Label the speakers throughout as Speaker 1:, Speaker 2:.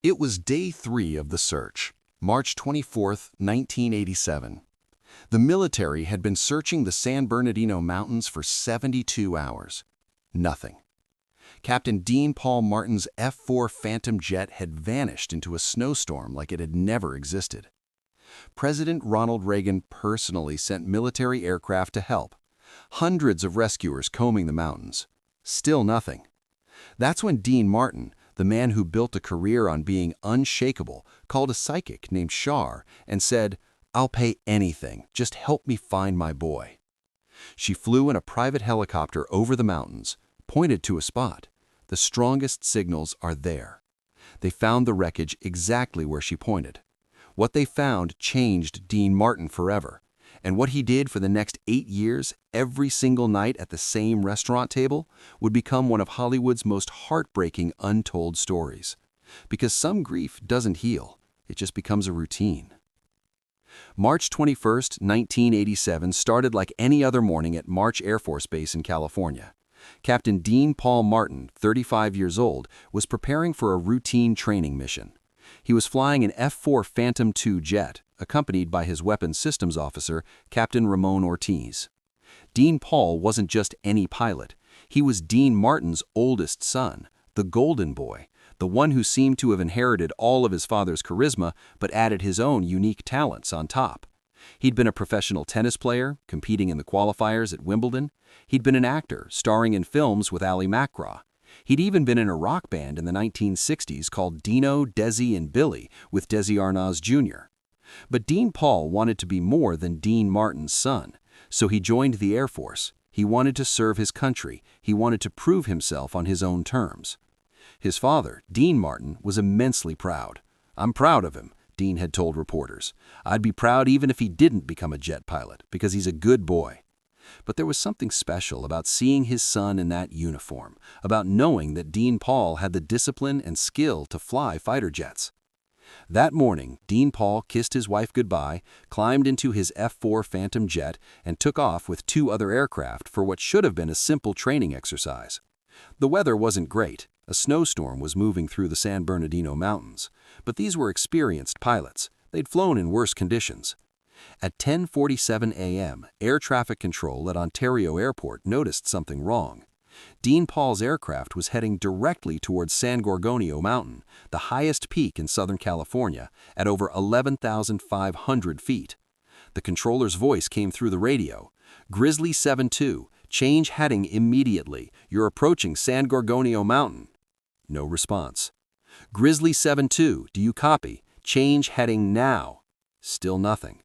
Speaker 1: It was day 3 of the search, March 24, 1987. The military had been searching the San Bernardino Mountains for 72 hours. Nothing. Captain Dean Paul Martin's F-4 Phantom jet had vanished into a snowstorm like it had never existed. President Ronald Reagan personally sent military aircraft to help. Hundreds of rescuers combing the mountains. Still nothing. That's when Dean Martin, the man who built a career on being unshakable, called a psychic named Shar and said, "I'll pay anything, just help me find my boy." She flew in a private helicopter over the mountains, pointed to a spot. The strongest signals are there. They found the wreckage exactly where she pointed. What they found changed Dean Martin forever. And what he did for the next 8 years, every single night at the same restaurant table, would become one of Hollywood's most heartbreaking untold stories. Because some grief doesn't heal, it just becomes a routine. March 21, 1987 started like any other morning at March Air Force Base in California. Captain Dean Paul Martin, 35 years old, was preparing for a routine training mission. He was flying an F-4 Phantom II jet, accompanied by his weapons systems officer, Captain Ramon Ortiz. Dean Paul wasn't just any pilot. He was Dean Martin's oldest son, the golden boy, the one who seemed to have inherited all of his father's charisma but added his own unique talents on top. He'd been a professional tennis player, competing in the qualifiers at Wimbledon. He'd been an actor, starring in films with Ali MacGraw. He'd even been in a rock band in the 1960s called Dino, Desi, and Billy with Desi Arnaz Jr. But Dean Paul wanted to be more than Dean Martin's son, so he joined the Air Force. He wanted to serve his country. He wanted to prove himself on his own terms. His father, Dean Martin, was immensely proud. "I'm proud of him," Dean had told reporters. "I'd be proud even if he didn't become a jet pilot, because he's a good boy." But there was something special about seeing his son in that uniform, about knowing that Dean Paul had the discipline and skill to fly fighter jets. That morning, Dean Paul kissed his wife goodbye, climbed into his F-4 Phantom jet, and took off with 2 other aircraft for what should have been a simple training exercise. The weather wasn't great. A snowstorm was moving through the San Bernardino Mountains. But these were experienced pilots. They'd flown in worse conditions. At 10:47 a.m., air traffic control at Ontario Airport noticed something wrong. Dean Paul's aircraft was heading directly towards San Gorgonio Mountain, the highest peak in Southern California, at over 11,500 feet. The controller's voice came through the radio. "Grizzly 72, change heading immediately. You're approaching San Gorgonio Mountain." No response. "Grizzly 72, do you copy? Change heading now." Still nothing.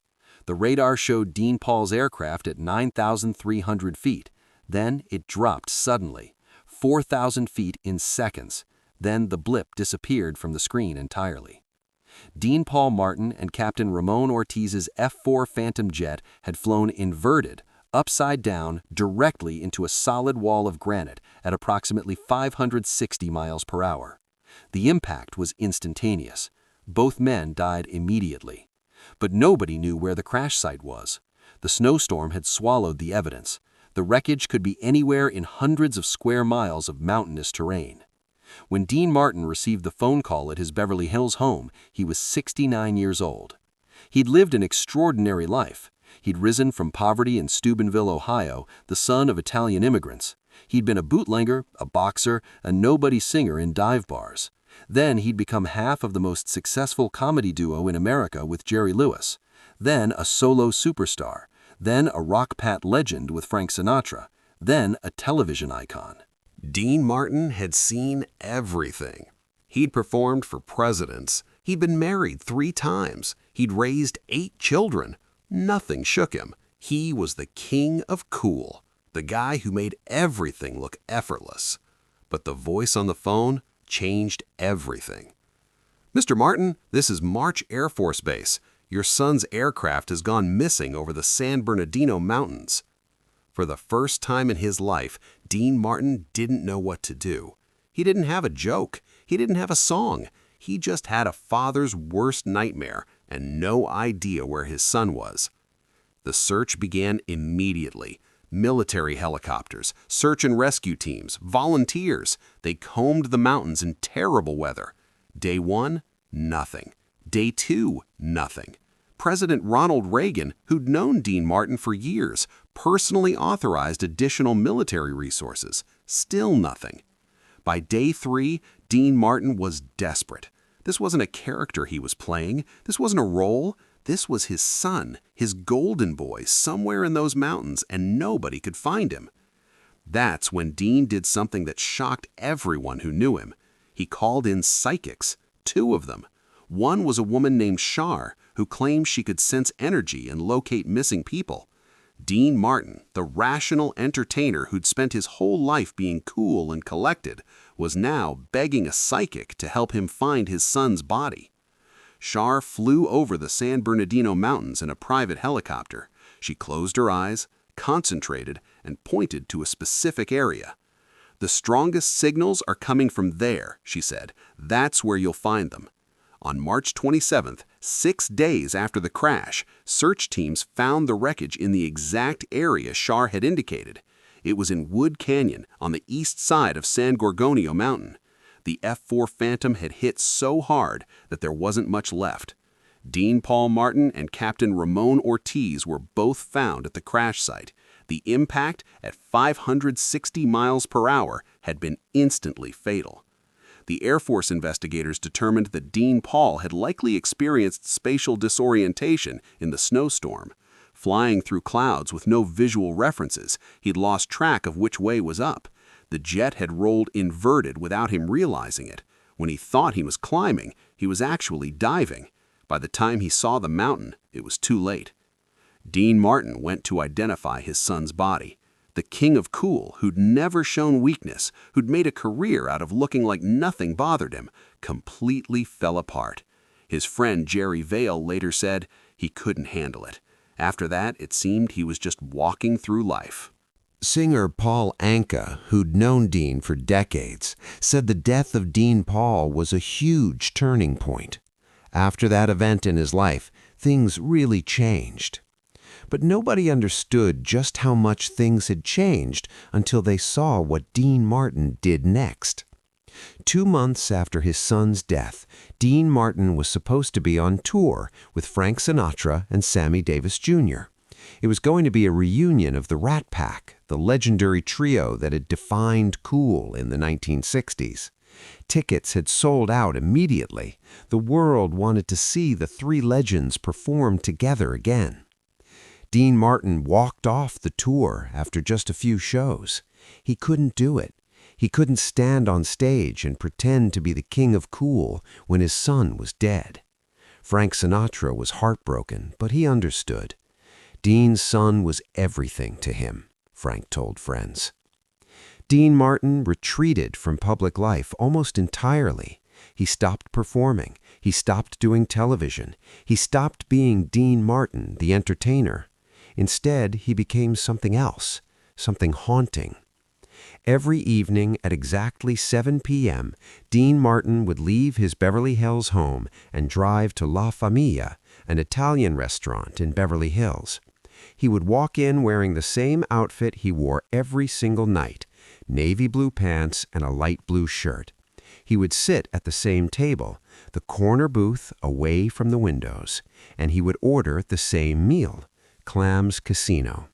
Speaker 1: The radar showed Dean Paul's aircraft at 9,300 feet. Then it dropped suddenly, 4,000 feet in seconds. Then the blip disappeared from the screen entirely. Dean Paul Martin and Captain Ramon Ortiz's F-4 Phantom jet had flown inverted, upside down, directly into a solid wall of granite at approximately 560 miles per hour. The impact was instantaneous. Both men died immediately. But nobody knew where the crash site was. The snowstorm had swallowed the evidence. The wreckage could be anywhere in hundreds of square miles of mountainous terrain. When Dean Martin received the phone call at his Beverly Hills home, he was 69 years old. He'd lived an extraordinary life. He'd risen from poverty in Steubenville, Ohio, the son of Italian immigrants. He'd been a bootlegger, a boxer, a nobody singer in dive bars. Then he'd become half of the most successful comedy duo in America with Jerry Lewis. Then a solo superstar. Then a rock-pat legend with Frank Sinatra. Then a television icon.
Speaker 2: Dean Martin had seen everything. He'd performed for presidents. He'd been married 3 times. He'd raised 8 children. Nothing shook him. He was the king of cool, the guy who made everything look effortless. But the voice on the phone changed everything. "Mr. Martin, this is March Air Force Base. Your son's aircraft has gone missing over the San Bernardino Mountains." For the first time in his life, Dean Martin didn't know what to do. He didn't have a joke. He didn't have a song. He just had a father's worst nightmare and no idea where his son was. The search began immediately. Military helicopters, search and rescue teams, volunteers. They combed the mountains in terrible weather. Day 1, nothing. Day 2, nothing. President Ronald Reagan, who'd known Dean Martin for years, personally authorized additional military resources. Still nothing. By day 3, Dean Martin was desperate. This wasn't a character he was playing. This wasn't a role. This was his son, his golden boy, somewhere in those mountains, and nobody could find him. That's when Dean did something that shocked everyone who knew him. He called in psychics, 2 of them. One was a woman named Shar, who claimed she could sense energy and locate missing people. Dean Martin, the rational entertainer who'd spent his whole life being cool and collected, was now begging a psychic to help him find his son's body. Shar flew over the San Bernardino Mountains in a private helicopter. She closed her eyes, concentrated, and pointed to a specific area. "The strongest signals are coming from there," she said. "That's where you'll find them." On March 27th, 6 days after the crash, search teams found the wreckage in the exact area Shar had indicated. It was in Wood Canyon on the east side of San Gorgonio Mountain. The F-4 Phantom had hit so hard that there wasn't much left. Dean Paul Martin and Captain Ramon Ortiz were both found at the crash site. The impact at 560 miles per hour had been instantly fatal. The Air Force investigators determined that Dean Paul had likely experienced spatial disorientation in the snowstorm. Flying through clouds with no visual references, he'd lost track of which way was up. The jet had rolled inverted without him realizing it. When he thought he was climbing, he was actually diving. By the time he saw the mountain, it was too late. Dean Martin went to identify his son's body. The king of cool, who'd never shown weakness, who'd made a career out of looking like nothing bothered him, completely fell apart. His friend Jerry Vale later said he couldn't handle it. After that, it seemed he was just walking through life.
Speaker 3: Singer Paul Anka, who'd known Dean for decades, said the death of Dean Paul was a huge turning point. After that event in his life, things really changed. But nobody understood just how much things had changed until they saw what Dean Martin did next. 2 months after his son's death, Dean Martin was supposed to be on tour with Frank Sinatra and Sammy Davis Jr. It was going to be a reunion of the Rat Pack, the legendary trio that had defined cool in the 1960s. Tickets had sold out immediately. The world wanted to see the 3 legends perform together again. Dean Martin walked off the tour after just a few shows. He couldn't do it. He couldn't stand on stage and pretend to be the king of cool when his son was dead. Frank Sinatra was heartbroken, but he understood. Dean's son was everything to him, Frank told friends. Dean Martin retreated from public life almost entirely. He stopped performing. He stopped doing television. He stopped being Dean Martin, the entertainer. Instead, he became something else, something haunting. Every evening at exactly 7 p.m., Dean Martin would leave his Beverly Hills home and drive to La Famiglia, an Italian restaurant in Beverly Hills. He would walk in wearing the same outfit he wore every single night, navy blue pants and a light blue shirt. He would sit at the same table, the corner booth away from the windows, and he would order the same meal, Clam's Casino.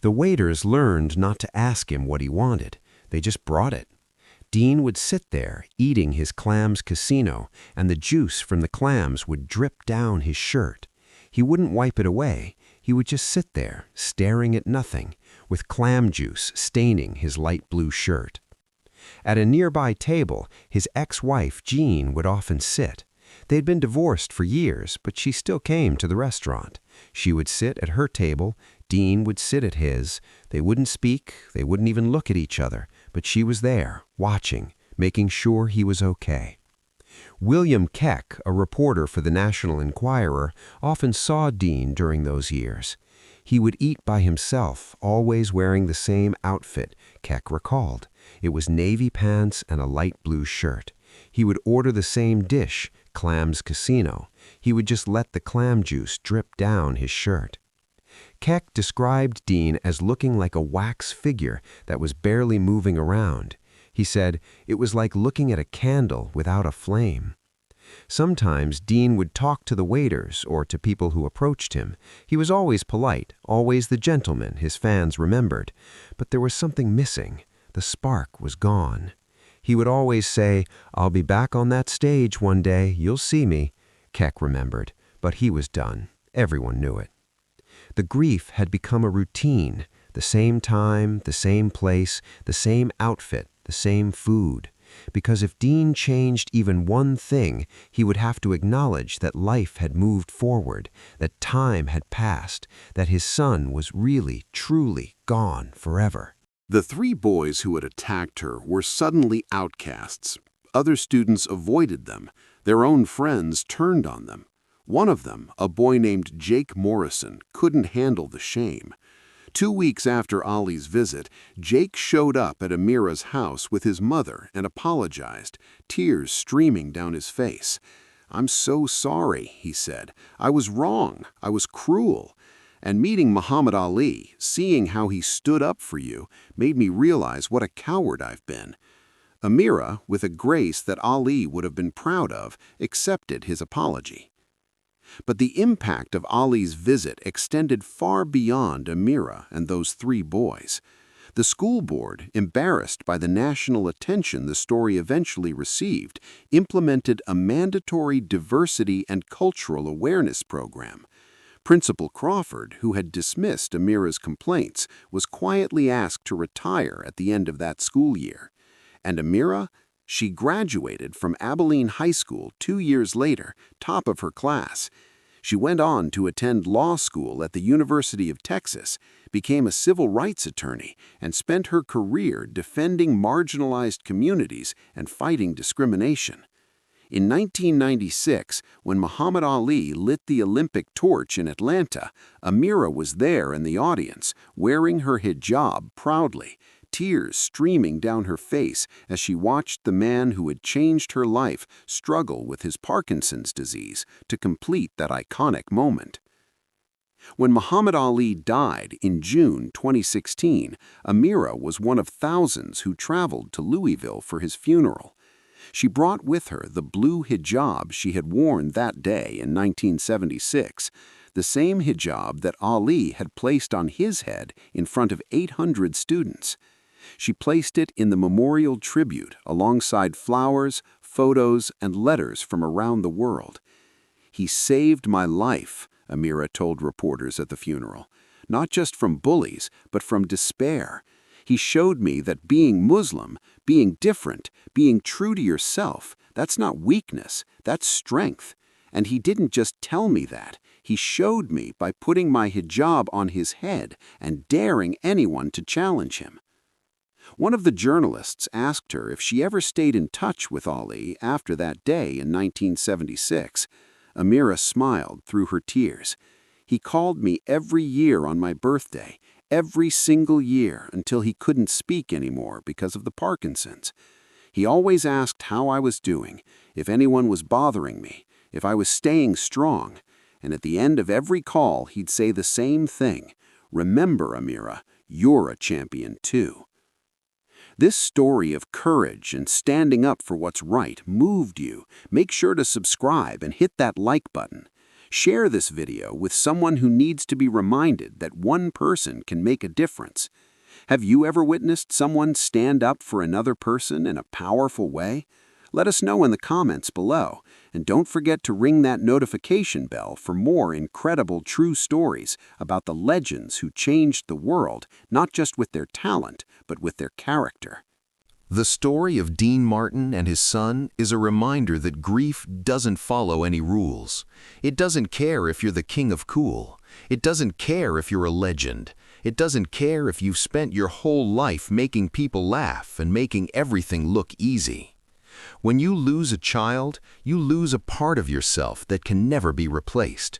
Speaker 3: The waiters learned not to ask him what he wanted. They just brought it. Dean would sit there eating his Clam's Casino, and the juice from the clams would drip down his shirt. He wouldn't wipe it away. He would just sit there, staring at nothing, with clam juice staining his light blue shirt. At a nearby table, his ex-wife, Jean, would often sit. They'd been divorced for years, but she still came to the restaurant. She would sit at her table, Dean would sit at his. They wouldn't speak, they wouldn't even look at each other, but she was there, watching, making sure he was okay. William Keck, a reporter for the National Enquirer, often saw Dean during those years. He would eat by himself, always wearing the same outfit, Keck recalled. It was navy pants and a light blue shirt. He would order the same dish, Clam's Casino. He would just let the clam juice drip down his shirt. Keck described Dean as looking like a wax figure that was barely moving around. He said, "It was like looking at a candle without a flame." Sometimes Dean would talk to the waiters or to people who approached him. He was always polite, always the gentleman his fans remembered. But there was something missing. The spark was gone. He would always say, "I'll be back on that stage one day, you'll see me." Keck remembered, but he was done. Everyone knew it. The grief had become a routine. The same time, the same place, the same outfit, the same food. Because if Dean changed even one thing, he would have to acknowledge that life had moved forward, that time had passed, that his son was really, truly gone forever.
Speaker 2: The three boys who had attacked her were suddenly outcasts. Other students avoided them. Their own friends turned on them. One of them, a boy named Jake Morrison, couldn't handle the shame. 2 weeks after Ollie's visit, Jake showed up at Amira's house with his mother and apologized, tears streaming down his face. "I'm so sorry," he said. "I was wrong. I was cruel. And meeting Muhammad Ali, seeing how he stood up for you, made me realize what a coward I've been." Amira, with a grace that Ali would have been proud of, accepted his apology. But the impact of Ali's visit extended far beyond Amira and those three boys. The school board, embarrassed by the national attention the story eventually received, implemented a mandatory diversity and cultural awareness program. Principal Crawford, who had dismissed Amira's complaints, was quietly asked to retire at the end of that school year. And Amira? She graduated from Abilene High School 2 years later, top of her class. She went on to attend law school at the University of Texas, became a civil rights attorney, and spent her career defending marginalized communities and fighting discrimination. In 1996, when Muhammad Ali lit the Olympic torch in Atlanta, Amira was there in the audience, wearing her hijab proudly, tears streaming down her face as she watched the man who had changed her life struggle with his Parkinson's disease to complete that iconic moment. When Muhammad Ali died in June 2016, Amira was one of thousands who traveled to Louisville for his funeral. She brought with her the blue hijab she had worn that day in 1976, the same hijab that Ali had placed on his head in front of 800 students. She placed it in the memorial tribute alongside flowers, photos, and letters from around the world. "He saved my life," Amira told reporters at the funeral, "not just from bullies, but from despair. He showed me that being Muslim, being different, being true to yourself, that's not weakness, that's strength. And he didn't just tell me that. He showed me by putting my hijab on his head and daring anyone to challenge him." One of the journalists asked her if she ever stayed in touch with Ali after that day in 1976. Amira smiled through her tears. "He called me every year on my birthday, every single year until he couldn't speak anymore because of the Parkinson's. He always asked how I was doing, if anyone was bothering me, if I was staying strong. And at the end of every call, he'd say the same thing. 'Remember, Amira, you're a champion too.'" This story of courage and standing up for what's right moved you. Make sure to subscribe and hit that like button. Share this video with someone who needs to be reminded that one person can make a difference. Have you ever witnessed someone stand up for another person in a powerful way? Let us know in the comments below, and don't forget to ring that notification bell for more incredible true stories about the legends who changed the world, not just with their talent, but with their character.
Speaker 1: The story of Dean Martin and his son is a reminder that grief doesn't follow any rules. It doesn't care if you're the king of cool. It doesn't care if you're a legend. It doesn't care if you've spent your whole life making people laugh and making everything look easy. When you lose a child, you lose a part of yourself that can never be replaced.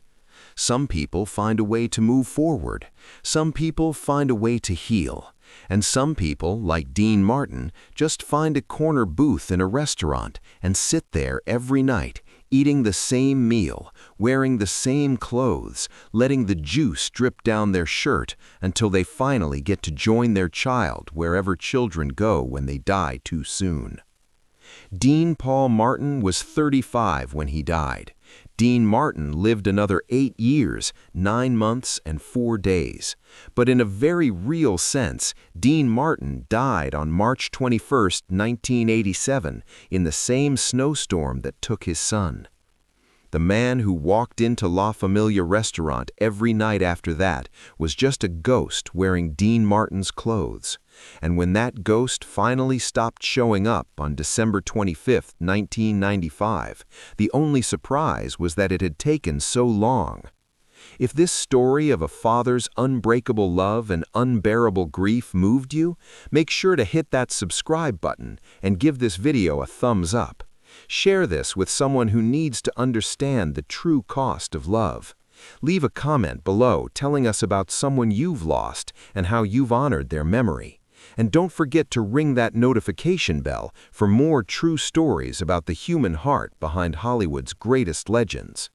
Speaker 1: Some people find a way to move forward. Some people find a way to heal. And some people, like Dean Martin, just find a corner booth in a restaurant and sit there every night, eating the same meal, wearing the same clothes, letting the juice drip down their shirt until they finally get to join their child wherever children go when they die too soon.
Speaker 2: Dean Paul Martin was 35 when he died. Dean Martin lived another 8 years, 9 months, and 4 days. But in a very real sense, Dean Martin died on March 21, 1987, in the same snowstorm that took his son. The man who walked into La Familia restaurant every night after that was just a ghost wearing Dean Martin's clothes. And when that ghost finally stopped showing up on December 25, 1995, the only surprise was that it had taken so long. If this story of a father's unbreakable love and unbearable grief moved you, make sure to hit that subscribe button and give this video a thumbs up. Share this with someone who needs to understand the true cost of love. Leave a comment below telling us about someone you've lost and how you've honored their memory. And don't forget to ring that notification bell for more true stories about the human heart behind Hollywood's greatest legends.